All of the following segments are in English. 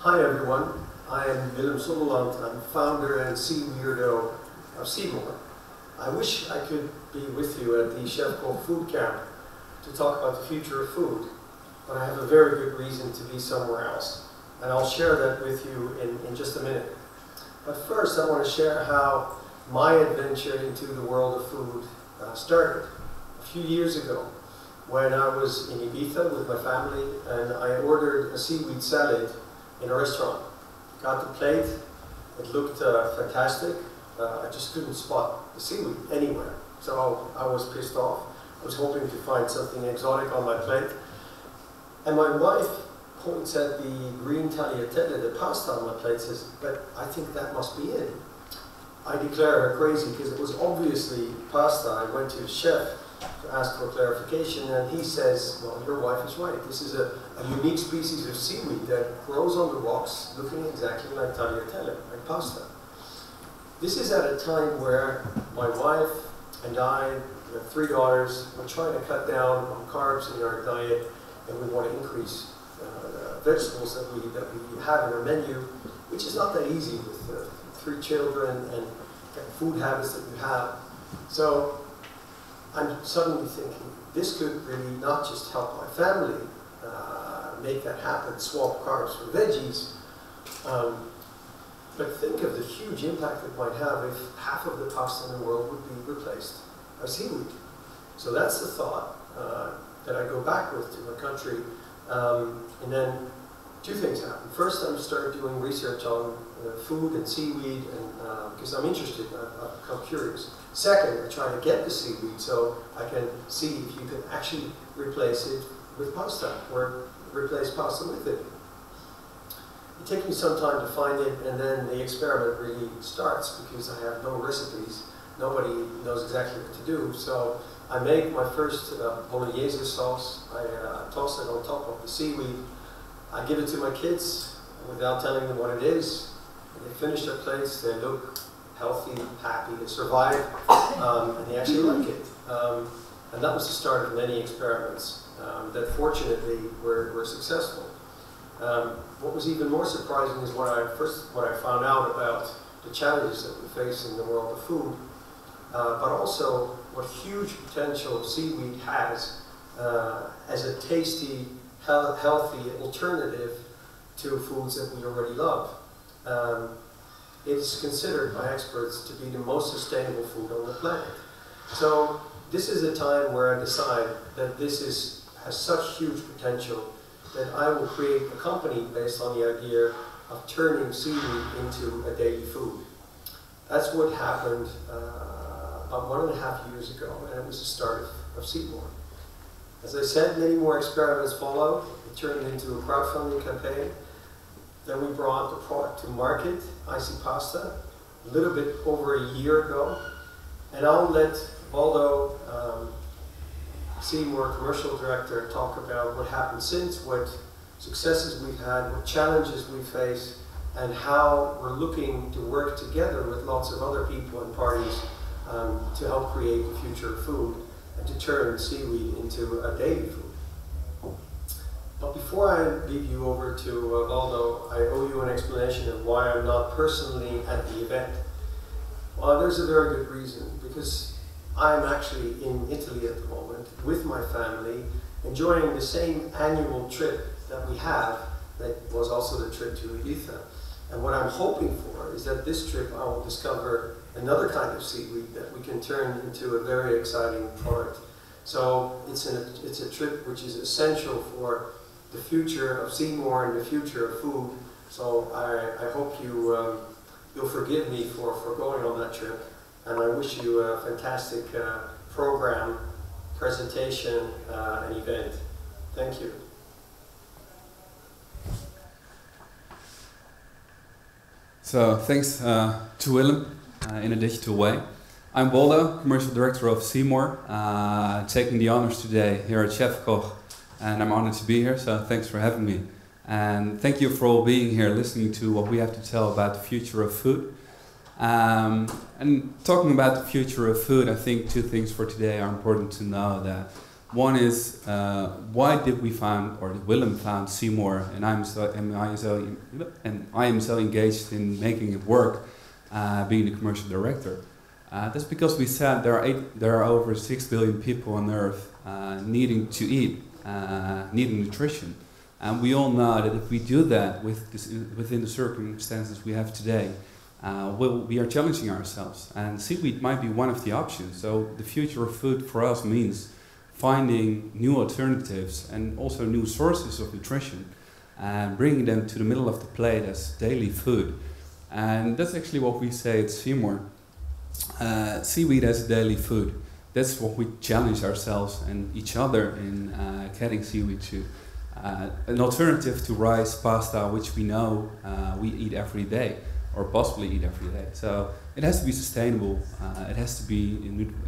Hi everyone, I am Willem Zonderland. I'm founder and CEO of Seamore. I wish I could be with you at the Chefkoch-Foodcamp to talk about the future of food, but I have a very good reason to be somewhere else, and I'll share that with you in just a minute. But first I want to share how my adventure into the world of food started a few years ago when I was in Ibiza with my family and I ordered a seaweed salad in a restaurant. Got the plate, it looked fantastic. I just couldn't spot the seaweed anywhere, so I was pissed off. I was hoping to find something exotic on my plate. And my wife points at the green tagliatelle, the pasta on my plate, says, "But I think that must be it." I declare her crazy because it was obviously pasta. I went to the chef to ask for clarification, and he says, "Well, your wife is right. This is a unique species of seaweed that grows on the rocks looking exactly like tagliatelle, like pasta." This is at a time where my wife and I, we have 3 daughters, we're trying to cut down on carbs in our diet, and we want to increase vegetables that we have in our menu, which is not that easy with 3 children and food habits that you have. So I'm suddenly thinking, this could really not just help my family make that happen, swap carbs for veggies, but think of the huge impact it might have if half of the pasta in the world would be replaced by seaweed. So that's the thought that I go back with to my country, and then 2 things happen. First, I started doing research on food and seaweed, and because I'm interested, I've become curious. Second, I try to get the seaweed so I can see if you can actually replace it with pasta or replace pasta with it. It takes me some time to find it, and then the experiment really starts because I have no recipes. Nobody knows exactly what to do. So I make my first bolognese sauce. I toss it on top of the seaweed. I give it to my kids without telling them what it is. They finish their plates, they look healthy, happy, they survive, and they actually like it. And that was the start of many experiments that fortunately were successful. What was even more surprising is what I found out about the challenges that we face in the world of food, but also what huge potential seaweed has as a tasty, healthy alternative to foods that we already love. It's considered by experts to be the most sustainable food on the planet. So this is a time where I decide that this has such huge potential that I will create a company based on the idea of turning seaweed into a daily food. That's what happened about 1.5 years ago, and it was the start of Seamore. As I said, many more experiments followed. It turned into a crowdfunding campaign. Then we brought the product to market, Icy Pasta, a little bit over a year ago. And I'll let Waldo, Seamore commercial director, talk about what happened since, what successes we've had, what challenges we face, and how we're looking to work together with lots of other people and parties to help create the future of food and to turn seaweed into a daily food. But before I leave you over to Waldo, I owe you an explanation of why I'm not personally at the event. Well, there's a very good reason, because I'm actually in Italy at the moment with my family, enjoying the same annual trip that we have, that was also the trip to Ibiza. And what I'm hoping for is that this trip I will discover another kind of seaweed that we can turn into a very exciting product. So it's a trip which is essential for the future of Seamore and the future of food. So I hope you'll forgive me for going on that trip, and I wish you a fantastic program, presentation, and event. Thank you. So thanks to Willem in a digital way. I'm Waldo, commercial director of Seamore, taking the honors today here at Chefkoch, and I'm honored to be here, so thanks for having me. And thank you for all being here, listening to what we have to tell about the future of food. And talking about the future of food, I think 2 things for today are important to know. That One is why did we found, or Willem found Seamore, and I am so engaged in making it work, being the commercial director. That's because we said there are over 6 billion people on Earth needing to eat, needing nutrition, and we all know that if we do that within the circumstances we have today, we are challenging ourselves, and seaweed might be one of the options. So the future of food for us means finding new alternatives and also new sources of nutrition and bringing them to the middle of the plate as daily food. And that's actually what we say at Seamore. Seaweed as a daily food. That's what we challenge ourselves and each other in getting seaweed to. An alternative to rice, pasta, which we know we eat every day, or possibly eat every day. So it has to be sustainable, it has to be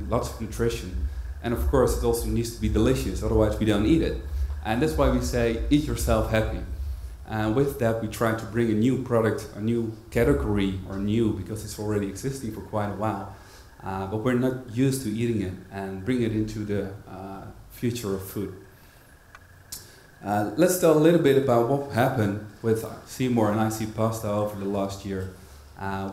lots of nutrition, and of course it also needs to be delicious, otherwise we don't eat it. And that's why we say, eat yourself happy. And with that we try to bring a new product, a new category, or new because it's already existing for quite a while, but we're not used to eating it, and bring it into the future of food. Let's tell a little bit about what happened with Seamore and IC Pasta over the last year.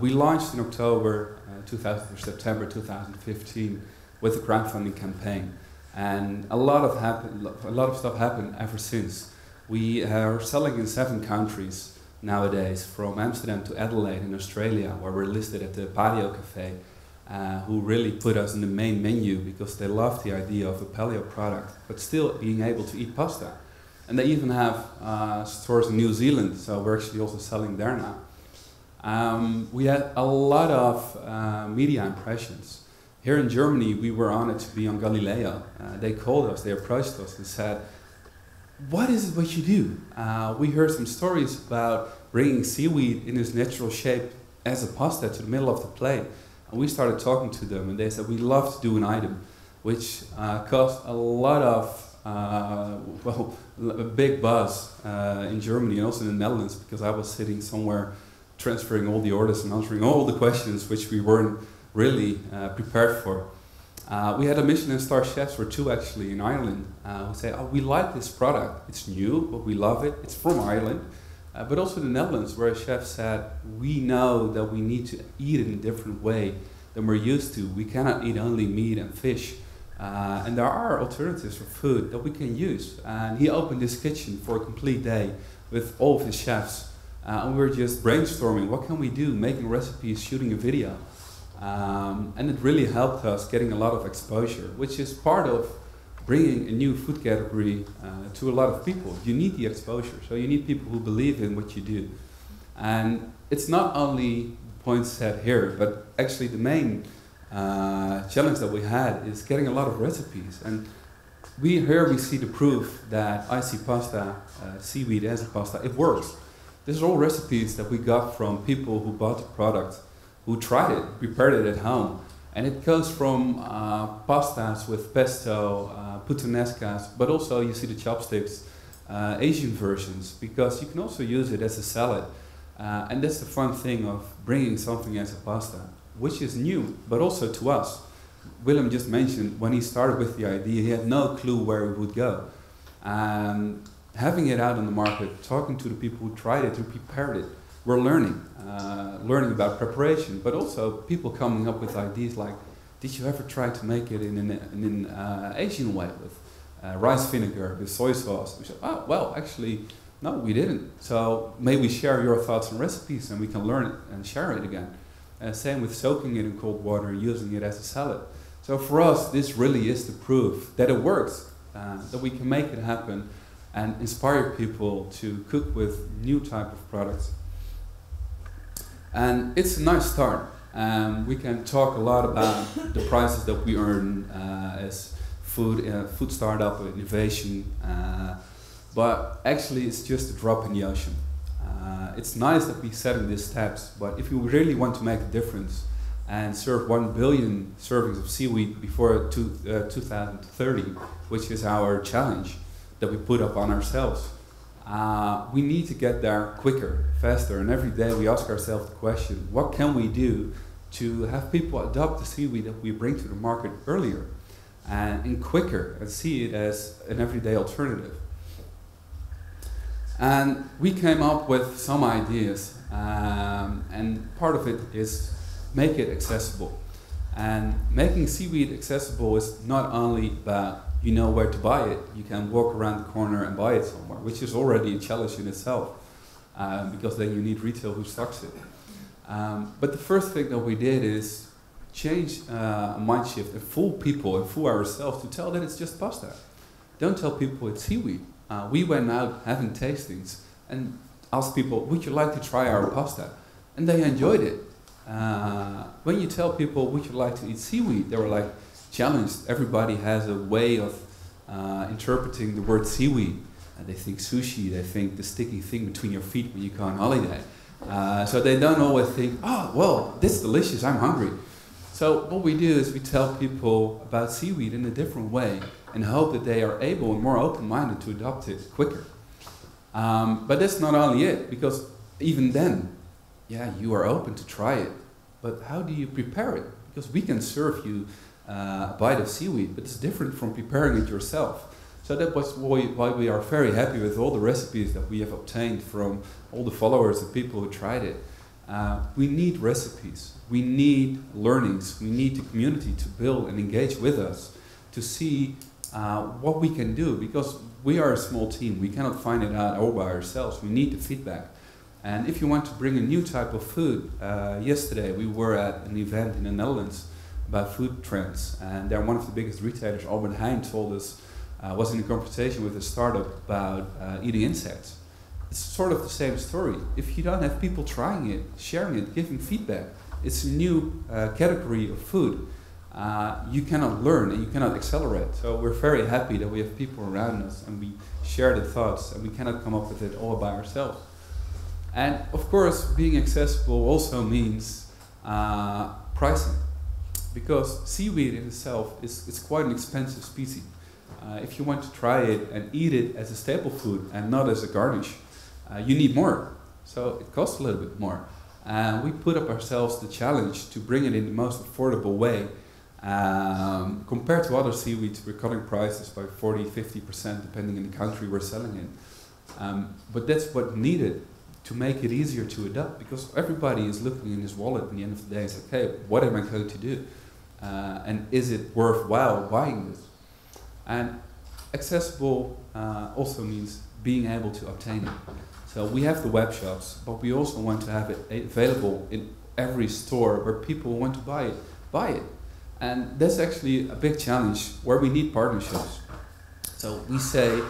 We launched in September 2015 with a crowdfunding campaign, and a lot of stuff happened ever since. We are selling in 7 countries nowadays, from Amsterdam to Adelaide in Australia, where we're listed at the Patio Cafe, who really put us in the main menu because they love the idea of a paleo product, but still being able to eat pasta. And they even have stores in New Zealand, so we're actually also selling there now. We had a lot of media impressions. Here in Germany, we were honored to be on Galileo. They called us, they approached us and said, what is it what you do? We heard some stories about bringing seaweed in its natural shape as a pasta to the middle of the plate. And we started talking to them, and they said, we'd love to do an item which caused a lot of a big buzz in Germany and also in the Netherlands, because I was sitting somewhere transferring all the orders and answering all the questions which we weren't really prepared for. We had a Michelin star chefs, or 2 actually, in Ireland, who say, oh, we like this product, it's new, but we love it, it's from Ireland. But also the Netherlands, where a chef said, we know that we need to eat it in a different way than we're used to. We cannot eat only meat and fish. And there are alternatives for food that we can use. And he opened his kitchen for a complete day with all of his chefs. And we were just brainstorming, what can we do, making recipes, shooting a video. And it really helped us getting a lot of exposure, which is part of bringing a new food category to a lot of people. You need the exposure, so you need people who believe in what you do. And it's not only points said here, but actually the main challenge that we had is getting a lot of recipes. And we see the proof that IC Pasta, seaweed as a pasta, it works. These are all recipes that we got from people who bought the product, who tried it, prepared it at home. And it goes from pastas with pesto, puttanescas, but also you see the chopsticks, Asian versions, because you can also use it as a salad. And that's the fun thing of bringing something as a pasta, which is new, but also to us. Willem just mentioned when he started with the idea, he had no clue where it would go. Having it out on the market, talking to the people who tried it, who prepared it, we're learning about preparation, but also people coming up with ideas like, did you ever try to make it in an Asian way with rice vinegar, with soy sauce? We said, oh, well, actually, no, we didn't. So maybe share your thoughts and recipes and we can learn it and share it again. Same with soaking it in cold water, using it as a salad. So for us, this really is the proof that it works, that we can make it happen and inspire people to cook with new type of products. And it's a nice start. We can talk a lot about the prizes that we earn as food startup or innovation, but actually it's just a drop in the ocean. It's nice that we're setting these steps, but if you really want to make a difference and serve 1 billion servings of seaweed before 2030, which is our challenge that we put up on ourselves, we need to get there quicker, faster, and every day we ask ourselves the question, what can we do to have people adopt the seaweed that we bring to the market earlier? and quicker, and see it as an everyday alternative. And we came up with some ideas, and part of it is make it accessible. And making seaweed accessible is not only about you know where to buy it, you can walk around the corner and buy it somewhere, which is already a challenge in itself, because then you need retail who stocks it. But the first thing that we did is change a mind shift and fool people and fool ourselves to tell that it's just pasta. Don't tell people it's seaweed. We went out having tastings and asked people, would you like to try our pasta? And they enjoyed it. When you tell people, would you like to eat seaweed? They were like challenged. Everybody has a way of interpreting the word seaweed. They think sushi, they think the sticky thing between your feet when you go on holiday. So they don't always think, oh, well, this is delicious, I'm hungry. So what we do is we tell people about seaweed in a different way and hope that they are able and more open-minded to adopt it quicker. But that's not only it, because even then, yeah, you are open to try it, but how do you prepare it? Because we can serve you a bite of seaweed, but it's different from preparing it yourself. So that was why we are very happy with all the recipes that we have obtained from all the followers and people who tried it. We need recipes, we need learnings, we need the community to build and engage with us to see what we can do, because we are a small team, we cannot find it out all by ourselves, we need the feedback. And if you want to bring a new type of food, yesterday we were at an event in the Netherlands about food trends, and there one of the biggest retailers, Albert Heijn, told us, was in a conversation with a startup about eating insects. It's sort of the same story. If you don't have people trying it, sharing it, giving feedback, it's a new category of food. You cannot learn and you cannot accelerate. So we're very happy that we have people around us and we share the thoughts, and we cannot come up with it all by ourselves. And of course, being accessible also means pricing, because seaweed in itself is quite an expensive species. If you want to try it and eat it as a staple food and not as a garnish, you need more. So it costs a little bit more. And we put up ourselves the challenge to bring it in the most affordable way. Compared to other seaweeds, we're cutting prices by 40–50% depending on the country we're selling in. But that's what needed to make it easier to adopt, because everybody is looking in his wallet at the end of the day and says, okay, what am I going to do? And is it worthwhile buying this? And accessible also means being able to obtain it. So we have the web shops, but we also want to have it available in every store where people want to buy it. And that's actually a big challenge where we need partnerships. So we say,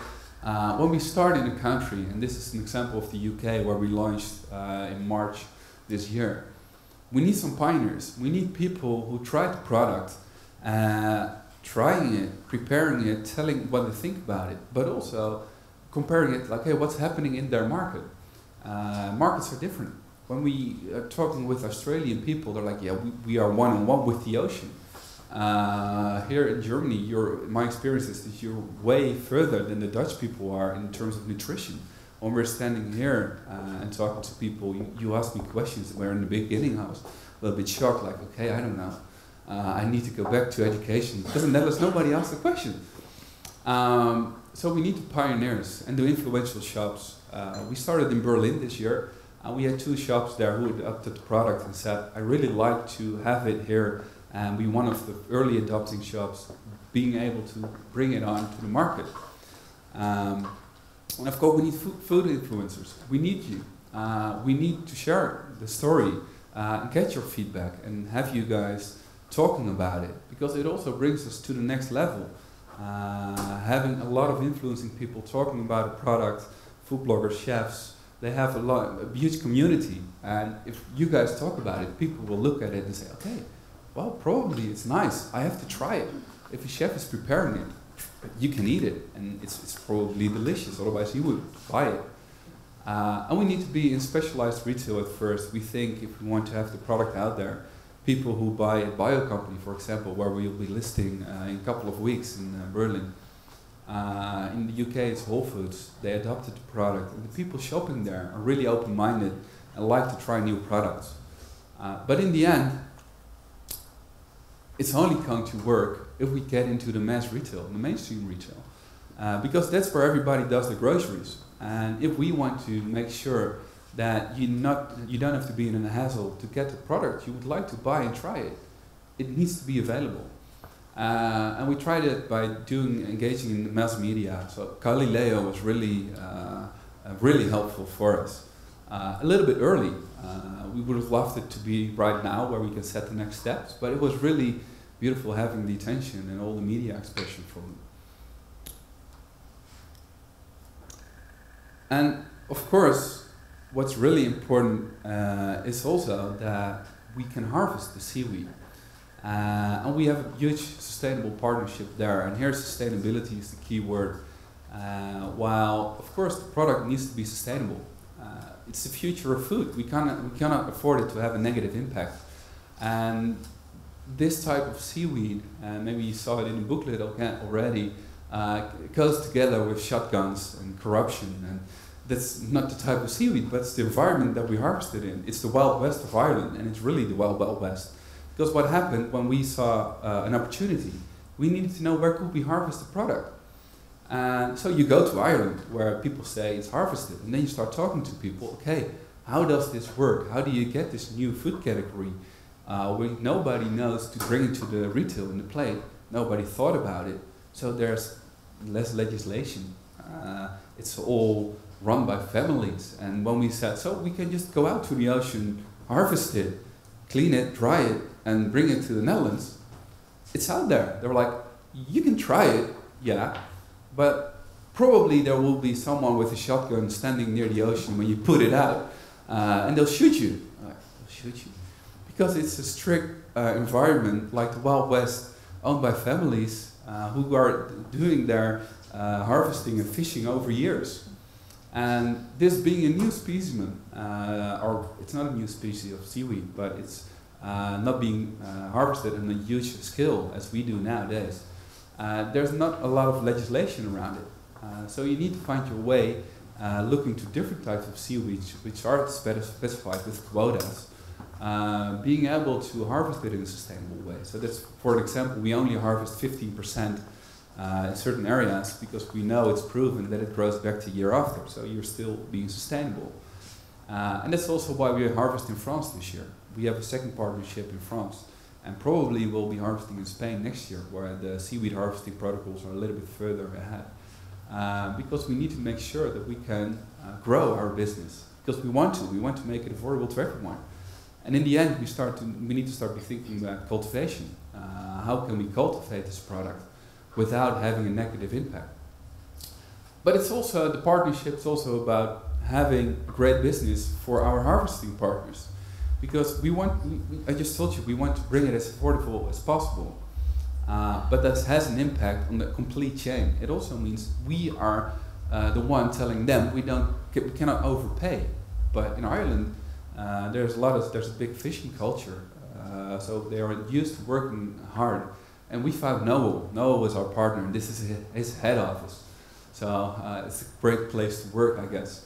when we start in a country, and this is an example of the UK where we launched in March this year, we need some pioneers. We need people who try the product, trying it, preparing it, telling what they think about it, but also comparing it like, hey, what's happening in their market? Markets are different. When we are talking with Australian people, they're like, yeah, we are one-on-one with the ocean. Here in Germany, my experience is that you're way further than the Dutch people are in terms of nutrition. When we're standing here and talking to people, you ask me questions where in the beginning I was a little bit shocked, like, okay, I don't know. I need to go back to education, because in the Netherlands nobody asked the question. So we need the pioneers and the influential shops. We started in Berlin this year. We had 2 shops there who adopted the product and said, I really like to have it here and be one of the early adopting shops, being able to bring it on to the market. And of course we need food influencers. We need you. We need to share the story and get your feedback and have you guys talking about it, because it also brings us to the next level. Having a lot of influencing people talking about a product, food bloggers, chefs, they have a huge community, and if you guys talk about it, people will look at it and say, okay, well, probably it's nice, I have to try it. If a chef is preparing it, you can eat it, and it's probably delicious, otherwise you would buy it. And we need to be in specialized retail at first. We think if we want to have the product out there, people who buy at Bio Company, for example, where we'll be listing in a couple of weeks in Berlin. In the UK it's Whole Foods. They adopted the product, and the people shopping there are really open-minded and like to try new products. But in the end, it's only going to work if we get into the mass retail, the mainstream retail, because that's where everybody does the groceries. And if we want to make sure that you don't have to be in a hassle to get the product you would like to buy and try it, it needs to be available. And we tried it by engaging in the mass media. So Galileo was really helpful for us. A little bit early. We would have loved it to be right now where we can set the next steps, but it was really beautiful having the attention and all the media expression from them. And of course, what's really important is also that we can harvest the seaweed. And we have a huge sustainable partnership there, and here sustainability is the key word. While of course the product needs to be sustainable, it's the future of food. We cannot afford it to have a negative impact. And this type of seaweed, and maybe you saw it in the booklet already, goes together with shotguns and corruption. And that's not the type of seaweed, but it's the environment that we harvested in. It's the Wild West of Ireland, and it's really the Wild West. Because what happened when we saw an opportunity, we needed to know where could we harvest the product. And so you go to Ireland where people say it's harvested, and then you start talking to people, okay, how does this work? How do you get this new food category? When nobody knows to bring it to the retail in the plate, nobody thought about it, so there's less legislation. It's all run by families, and when we said, so we can just go out to the ocean, harvest it, clean it, dry it, and bring it to the Netherlands, it's out there. They were like, you can try it, yeah, but probably there will be someone with a shotgun standing near the ocean when you put it out, and they'll shoot you. They'll shoot you. Because it's a strict environment like the Wild West, owned by families who are doing their harvesting and fishing over years. And this being a new specimen, or it's not a new species of seaweed, but it's not being harvested on a huge scale as we do nowadays. There's not a lot of legislation around it. So you need to find your way looking to different types of seaweed which are specified with quotas, being able to harvest it in a sustainable way. So that's, for an example, we only harvest 15% in certain areas because we know it's proven that it grows back the year after, so you're still being sustainable. And that's also why we harvest in France this year. We have a second partnership in France, and probably we'll be harvesting in Spain next year, where the seaweed harvesting protocols are a little bit further ahead. Because we need to make sure that we can grow our business, because we want to make it affordable to everyone. And in the end, we need to start thinking about cultivation. How can we cultivate this product without having a negative impact? But it's also, the partnership is also about having a great business for our harvesting partners. Because I just told you, we want to bring it as affordable as possible. But that has an impact on the complete chain. It also means we are the one telling them we cannot overpay. But in Ireland, there's a big fishing culture. So they are used to working hard. And we found Noel. Noel was our partner, and this is his head office. So it's a great place to work, I guess.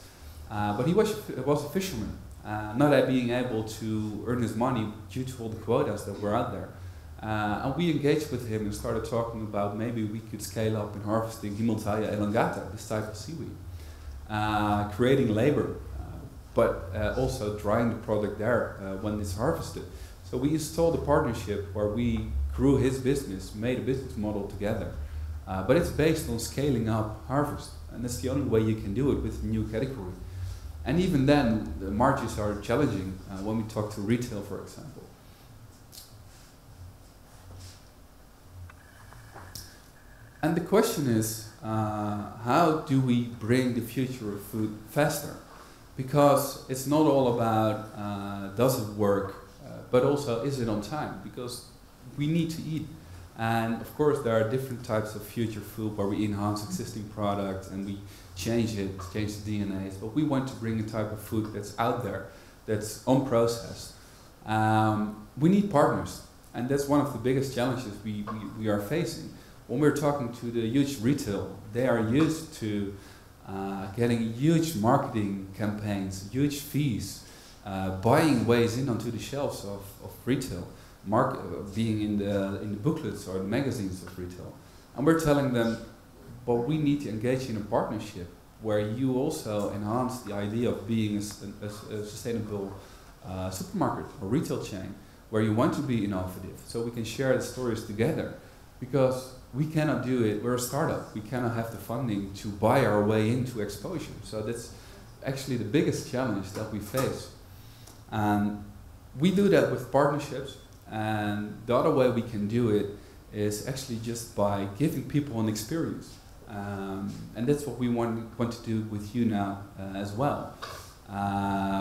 But he was a fisherman, not being able to earn his money due to all the quotas that were out there. And we engaged with him and started talking about maybe we could scale up in harvesting Himantaya elongata, this type of seaweed, creating labor, but also drying the product there when it's harvested. So we installed a partnership where we grew his business, made a business model together. But it's based on scaling up harvest, and that's the only way you can do it with a new category. And even then, the margins are challenging when we talk to retail, for example. And the question is, how do we bring the future of food faster? Because it's not all about does it work, but also is it on time? Because we need to eat. And of course there are different types of future food where we enhance existing products and we change the DNAs, but we want to bring a type of food that's out there, that's unprocessed. We need partners, and that's one of the biggest challenges we are facing. When we're talking to the huge retail, they are used to getting huge marketing campaigns, huge fees, buying ways in onto the shelves of retail. being in the booklets or the magazines of retail. And we're telling them, but we need to engage in a partnership where you also enhance the idea of being a sustainable supermarket or retail chain, where you want to be innovative, so we can share the stories together. Because we cannot do it, we're a startup, we cannot have the funding to buy our way into exposure. So that's actually the biggest challenge that we face. And we do that with partnerships, and the other way we can do it is actually just by giving people an experience. And that's what we want to do with you now as well.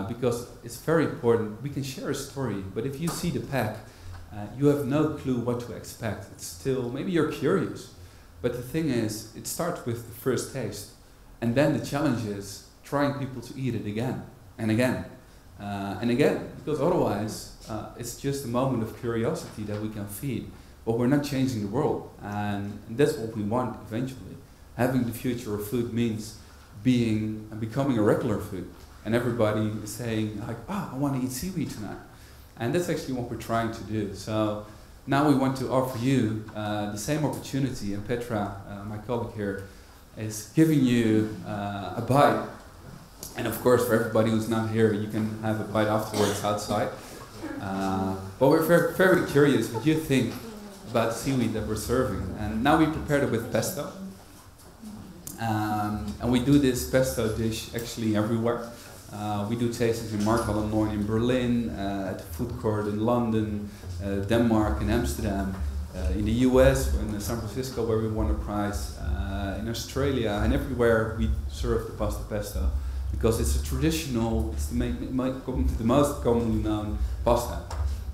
Because it's very important, we can share a story, but if you see the pack, you have no clue what to expect. It's still, maybe you're curious, but the thing is, it starts with the first taste. And then the challenge is trying people to eat it again and again and again, because otherwise it's just a moment of curiosity that we can feed, but we're not changing the world. And that's what we want eventually. Having the future of food means becoming a regular food. And everybody is saying, like, I want to eat seaweed tonight. And that's actually what we're trying to do. So now we want to offer you the same opportunity, and Petra, my colleague here, is giving you a bite. And of course, for everybody who's not here, you can have a bite afterwards outside. But we're very, very curious what you think about the seaweed that we're serving. And now we prepared it with pesto. And we do this pesto dish actually everywhere. We do tastings in Mark Illinois, in Berlin, at the food court in London, Denmark, in Amsterdam, in the US, in San Francisco where we won a prize, in Australia, and everywhere we serve the pasta pesto. Because it's a traditional, it's the most commonly known pasta.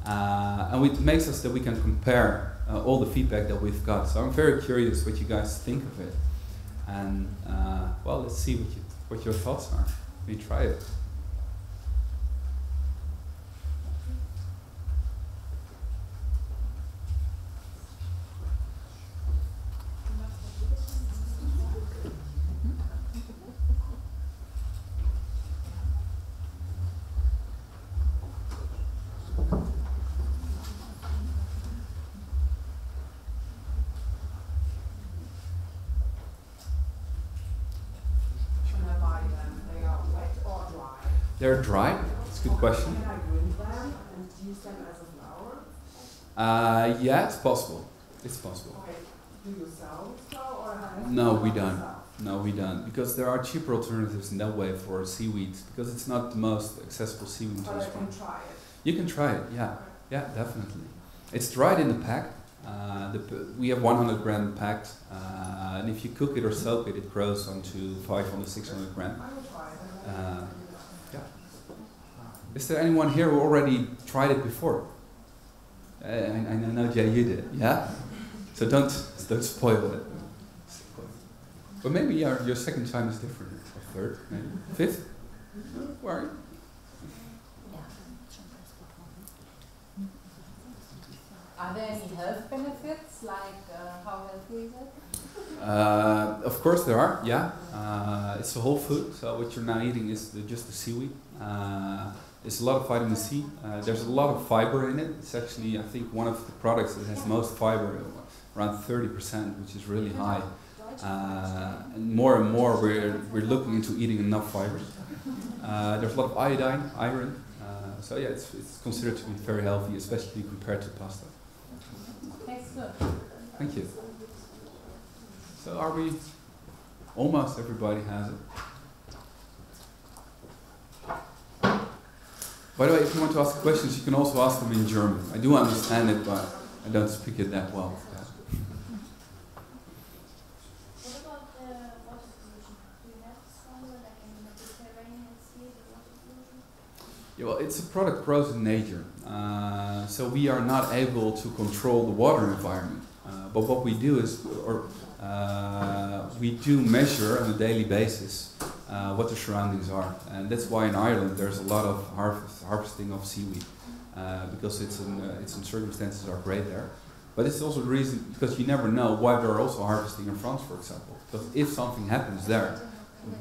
And it makes us that we can compare all the feedback that we've got. So I'm very curious what you guys think of it. And well, let's see what your thoughts are. We try it. They're dry. That's a good question. Can I grind them and use them as a flour? Yeah, it's possible. It's possible. Okay. Do you sell flour or have No, we don't. No, we don't. Because there are cheaper alternatives in that way for seaweeds. Because it's not the most accessible seaweed to But choose I from. can try it. You can try it. Yeah, yeah, definitely. It's dried in the pack. We have 100 gram packed, and if you cook it or soak it, it grows onto 500, 600 gram. I will try it. Yeah. Is there anyone here who already tried it before? I know Jay, you did. Yeah. So don't spoil it. But maybe your second time is different, or third, maybe fifth. Where are you? Are there any health benefits, like how healthy is it? Of course there are, yeah. It's a whole food, so what you're now eating is just the seaweed. There's a lot of vitamin C. There's a lot of fiber in it. It's actually, I think, one of the products that has most fiber, around 30%, which is really high. And more we're looking into eating enough fibers. There's a lot of iodine, iron. So yeah, it's considered to be very healthy, especially compared to pasta. Tastes good. Thank you. So are we, almost everybody has it. By the way, if you want to ask questions, you can also ask them in German. I do understand it, but I don't speak it that well. What about the water pollution? Do you have somewhere like in the Mediterranean Sea, the water pollution? Yeah, well, it's a product grows in nature. So we are not able to control the water environment. But what we do is, we do measure on a daily basis what the surroundings are. And that's why in Ireland there's a lot of harvesting of seaweed. Because its circumstances are great there. But it's also the reason, because you never know why they're also harvesting in France, for example. Because if something happens there,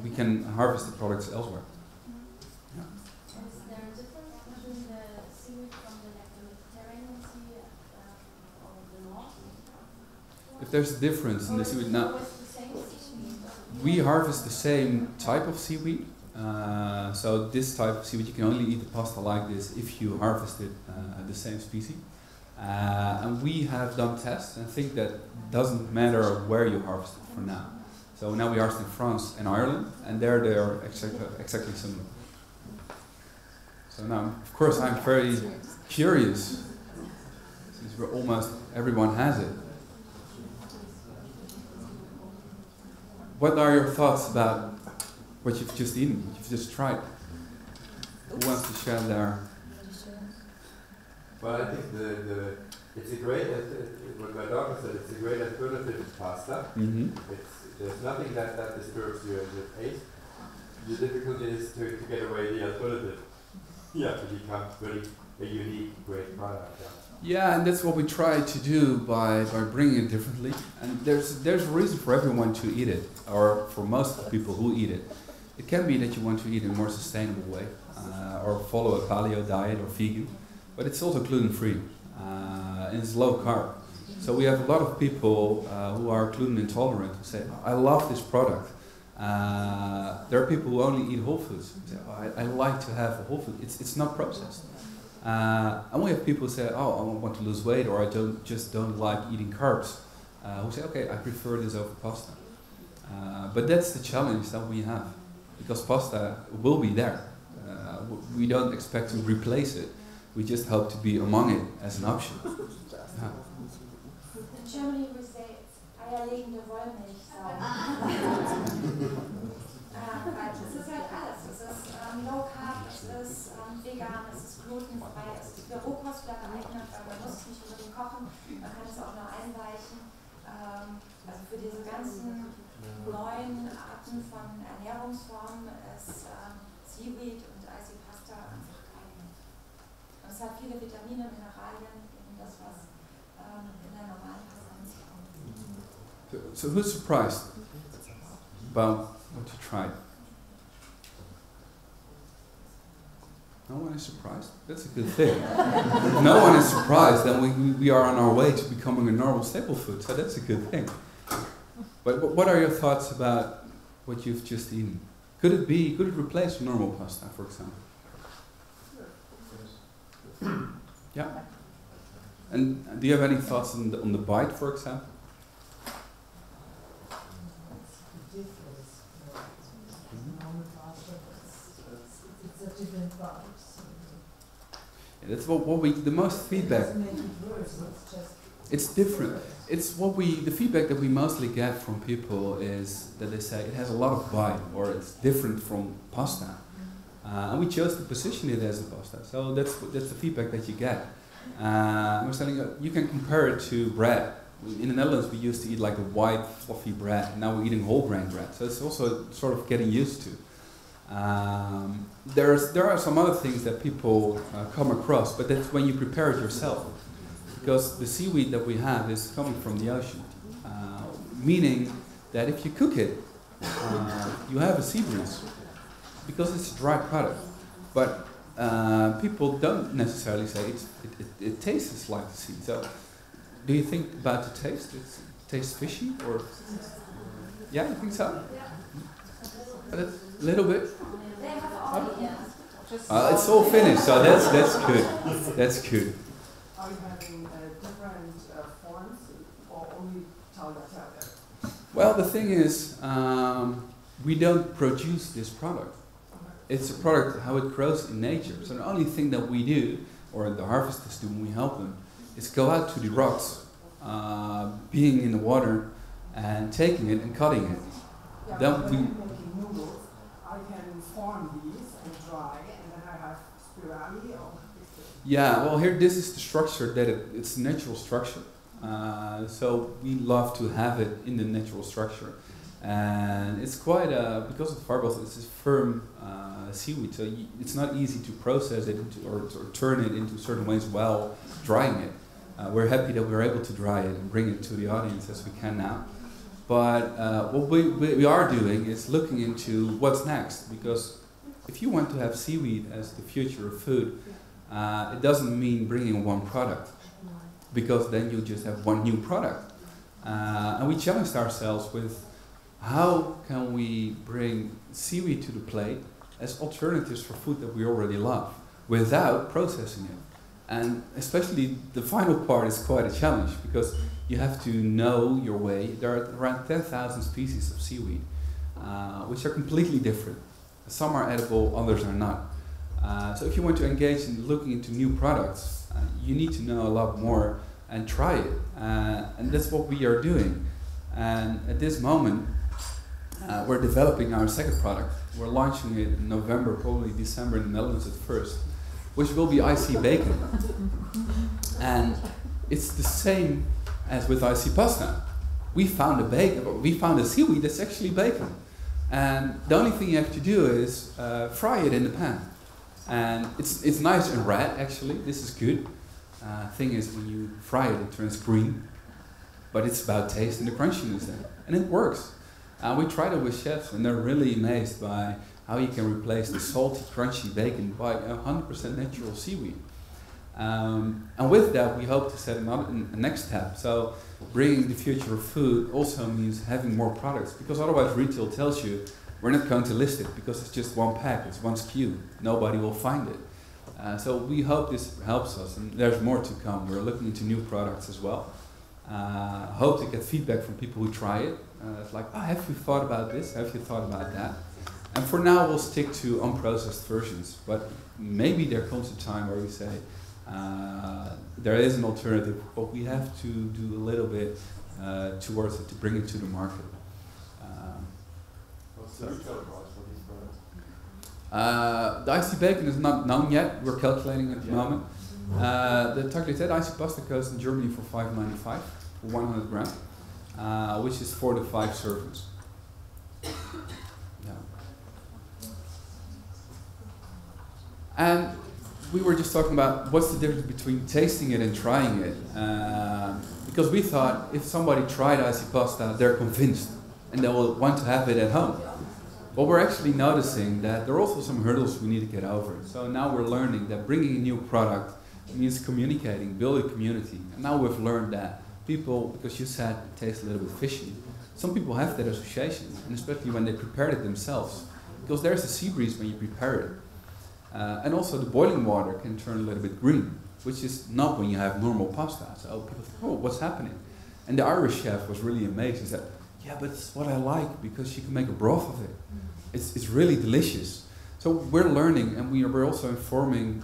we can harvest the products elsewhere. Is there a difference between the seaweed from the Mediterranean Sea if there's a difference in the seaweed. Now, Always the same seaweed. we harvest the same type of seaweed. So this type of seaweed, you can only eat the pasta like this if you harvest it the same species. And we have done tests and think that doesn't matter where you harvest it for now. So now we harvest in France and Ireland, and there they are exactly similar. So now, of course, I'm very curious, since we're almost everyone has it. What are your thoughts about what you've just eaten, what you've just tried? Who wants to share their? Well, I think it's a great, what my daughter said, it's a great alternative to pasta. Mm-hmm. There's nothing that disturbs your taste. The difficulty is to get away the alternative. You have to become really a unique, great product. Yeah, and that's what we try to do by bringing it differently. And there's a reason for everyone to eat it, or for most of the people who eat it. It can be that you want to eat in a more sustainable way, or follow a paleo diet or vegan, but it's also gluten-free, and it's low carb. So we have a lot of people who are gluten intolerant who say, I love this product. There are people who only eat whole foods. Who say, I like to have a whole food. It's not processed. And we have people who say, oh, I want to lose weight, or I don't like eating carbs. Who say, okay, I prefer this over pasta. But that's the challenge that we have, because pasta will be there. We don't expect to replace it. We just hope to be among it as an option. In Germany we say it's eierlegende Wollmilchsau. Weil es ist halt alles. Es ist low carb, es ist vegan, es ist glutenfrei, es ist für Rohkostler geeignet, weil man muss es nicht unbedingt kochen, man kann es auch nur einweichen. Also für diese ganzen neuen Arten von Ernährungsformen ist Seaweed und Icy Pasta einfach geeignet. Und es hat viele Vitamine, Mineralien, eben das, was in der normalen Pasta nicht kommt. So who's surprised about what you tried? No one is surprised? That's a good thing. If no one is surprised, then we are on our way to becoming a normal staple food, so that's a good thing. But what are your thoughts about what you've just eaten? Could it replace normal pasta, for example? Yeah. And do you have any thoughts on the bite, for example? It's a different bite. Yeah, that's what we the most feedback. It doesn't make it worse, it's just It's different. It's the feedback that we mostly get from people is that they say it has a lot of bite, or it's different from pasta. And we chose to position it as a pasta, so that's the feedback that you get. I was telling you can compare it to bread. In the Netherlands, we used to eat like a white, fluffy bread, and now we're eating whole grain bread. So it's also sort of getting used to. There are some other things that people come across, but that's when you prepare it yourself. Because the seaweed that we have is coming from the ocean, meaning that if you cook it, you have a sea breeze, because it's a dry product. But people don't necessarily say it tastes like the sea. So, do you think about the taste? It tastes fishy, or yeah, you think so? A little bit. They have all It's all finished, so that's good. That's good. are you having different forms or only tagliatelle? Well, the thing is, we don't produce this product. It's a product how it grows in nature. So the only thing that we do, or the harvesters do when we help them, is go out to the rocks, being in the water, and taking it and cutting it. Yeah, Then but we- when I'm making noodles, I can form these and dry, and then I have spirali or Yeah, well, here this is the structure that it's natural structure. So we love to have it in the natural structure, and it's quite because of fibrous. It's a firm seaweed, so it's not easy to process it or turn it into certain ways while drying it. We're happy that we're able to dry it and bring it to the audience as we can now. But what we are doing is looking into what's next, because if you want to have seaweed as the future of food, it doesn't mean bringing one product, because then you just have one new product. And we challenged ourselves with how can we bring seaweed to the plate as alternatives for food that we already love without processing it. And especially the final part is quite a challenge because you have to know your way. There are around 10,000 species of seaweed, which are completely different. Some are edible, others are not. So if you want to engage in looking into new products, you need to know a lot more and try it. And that's what we are doing. And at this moment, we're developing our second product. We're launching it in November, probably December in the Netherlands at first, which will be IC bacon. And it's the same as with IC pasta. We found a seaweed that's actually bacon. And the only thing you have to do is fry it in the pan. And it's nice and red actually, this is good. Thing is when you fry it, it turns green. But it's about taste and the crunchiness there. And it works. We tried it with chefs and they're really amazed by how you can replace the salty, crunchy bacon by 100% natural seaweed. And with that, we hope to set a next step. So bringing the future of food also means having more products, because otherwise retail tells you we're not going to list it because it's just one pack, it's one SKU. Nobody will find it. So we hope this helps us, and there's more to come. We're looking into new products as well. Hope to get feedback from people who try it. It's like, oh, have you thought about this? Have you thought about that? And for now, we'll stick to unprocessed versions. But maybe there comes a time where we say, there is an alternative, but we have to do a little bit towards it to bring it to the market. What's the retail price for these products? The IC bacon is not known yet. We're calculating at the moment. The tagliatelle IC pasta goes in Germany for €5.95 for 100 grams, which is 4 to 5 servings. Yeah. And we were just talking about what's the difference between tasting it and trying it. Because we thought if somebody tried IC pasta, they're convinced and they will want to have it at home. But we're actually noticing that there are also some hurdles we need to get over. So now we're learning that bringing a new product means communicating, build a community. And now we've learned that people, because you said it tastes a little bit fishy, some people have that association, and especially when they prepared it themselves. Because there's a sea breeze when you prepare it. And also the boiling water can turn a little bit green, which is not when you have normal pasta. So people think, oh, what's happening? And the Irish chef was really amazed. He said, yeah, but it's what I like because you can make a broth of it. It's really delicious. So we're learning, and we're also informing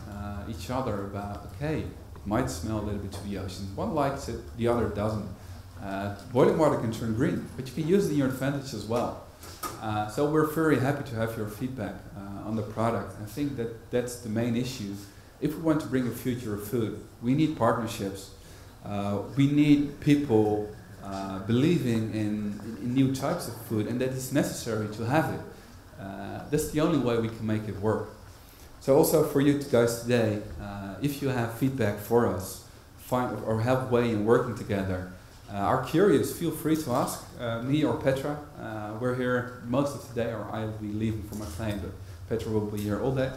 each other about, okay, it might smell a little bit to the ocean. One likes it, the other doesn't. Boiling water can turn green, but you can use it in your advantage as well. So we're very happy to have your feedback on the product. I think that that's the main issue. If we want to bring a future of food, we need partnerships. We need people believing in new types of food, and that it's necessary to have it. That's the only way we can make it work. So also for you guys today, if you have feedback for us, or have a way in working together, are curious, feel free to ask me or Petra. We're here most of the day, or I will be leaving for my plane, but Petra will be here all day.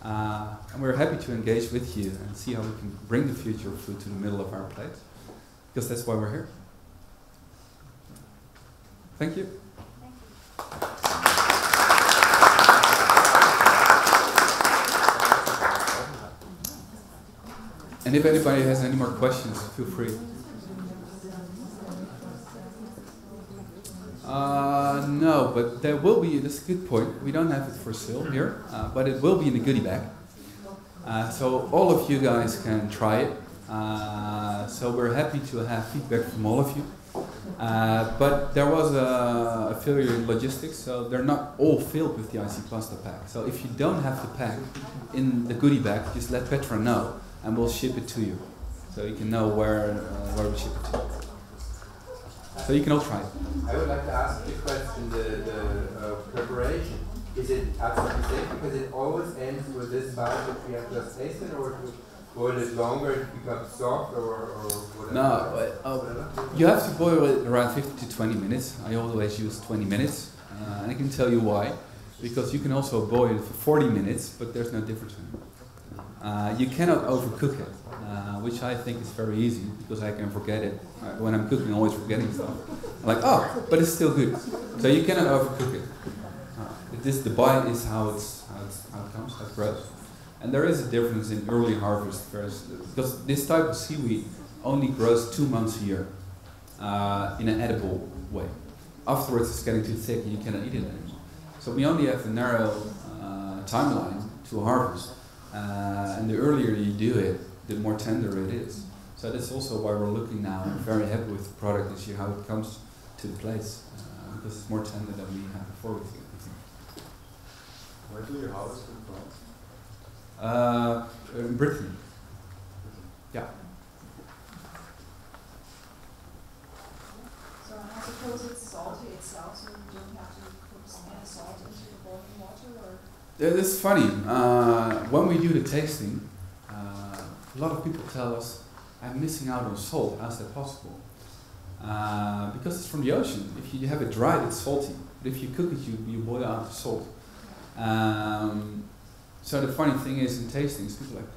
And we're happy to engage with you and see how we can bring the future of food to the middle of our plate, because that's why we're here. Thank you. Thank you. And if anybody has any more questions, feel free. No, but there will be, that's a good point, we don't have it for sale here, but it will be in the goodie bag. So all of you guys can try it. So we're happy to have feedback from all of you. But there was a failure in logistics, so they're not all filled with the IC pasta pack. So if you don't have the pack in the goodie bag, just let Petra know and we'll ship it to you. So you can know where we ship it to. So you can all try it. I would like to ask the question, the preparation. Is it absolutely safe because it always ends with this part which we have just tasted, or to boil it longer it becomes soft, or whatever? No, you have to boil it around 15 to 20 minutes. I always use 20 minutes. And I can tell you why. Because you can also boil it for 40 minutes, but there's no difference in it. You cannot overcook it. which I think is very easy because I can forget it. When I'm cooking, I'm always forgetting stuff. I'm like, oh, but it's still good. So you cannot overcook it. The bite is how it comes, how it grows. And there is a difference in early harvest versus, because this type of seaweed only grows 2 months a year in an edible way. Afterwards, it's getting too thick and you cannot eat it anymore. So we only have a narrow timeline to harvest. And the earlier you do it, the more tender it is. So that's also why we're looking now and very happy with the product this year, how it comes to the place, because it's more tender than we had before with it. Where do you harvest it from? In Britain. Yeah. So I suppose it's salty itself, so you don't have to put any salt into the boiling water, or? It's funny. When we do the tasting, a lot of people tell us, I'm missing out on salt. How's that possible? Because it's from the ocean. If you have it dried, it's salty. But if you cook it, you boil out the salt. So the funny thing is in tastings, people are like,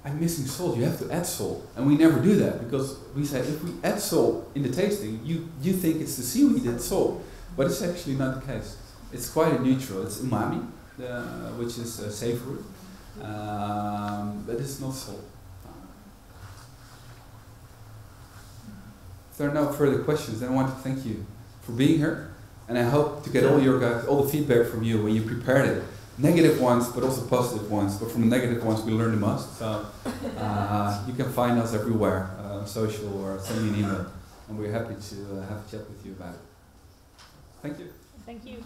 I'm missing salt, you have to add salt. And we never do that because we say if we add salt in the tasting, you think it's the seaweed that's salt. But it's actually not the case. It's quite a neutral, it's umami, which is savory, but it's not salt. If there are no further questions, then I want to thank you for being here. And I hope to get all the feedback from you when you prepared it. Negative ones, but also positive ones. But from the negative ones, we learn the most. So you can find us everywhere, social or send me an email. And we're happy to have a chat with you about it. Thank you. Thank you.